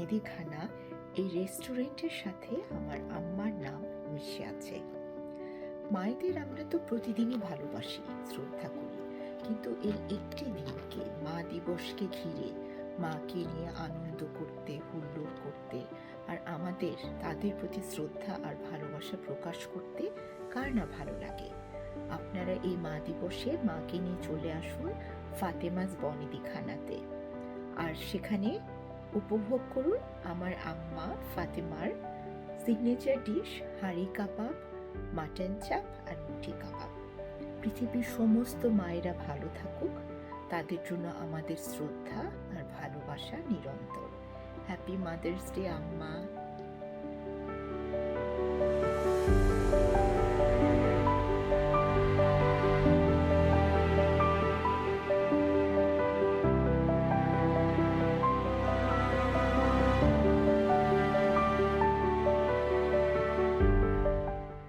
বনেদিখানা এই রেস্টুরেন্টের সাথে আমার আম্মার নাম মিশে আছে। মায়েদের আমরা তো প্রতিদিনই ভালোবাসি, শ্রদ্ধা করি, কিন্তু এই একটি দিনকে, মা দিবসকে ঘিরে মাকে নিয়ে আনন্দ করতে, হুল্লোড় করতে আর আমাদের তাদের প্রতি শ্রদ্ধা আর ভালোবাসা প্রকাশ করতে কার না ভালো লাগে। আপনারা এই মা দিবসে মাকে নিয়ে চলে আসুন ফাতেমাস বনেদিখানাতে, আর সেখানে উপভোগ করুন আমার আম্মা ফাতেমার সিগনেচার ডিশ হাঁড়ি কাবাব, মাটন চাপ আর মুঠি কাবাব। পৃথিবীর সমস্ত মায়েরা ভালো থাকুক, তাদের জন্য আমাদের শ্রদ্ধা আর ভালোবাসা নিরন্তর। হ্যাপি মাদার্স ডে আম্মা।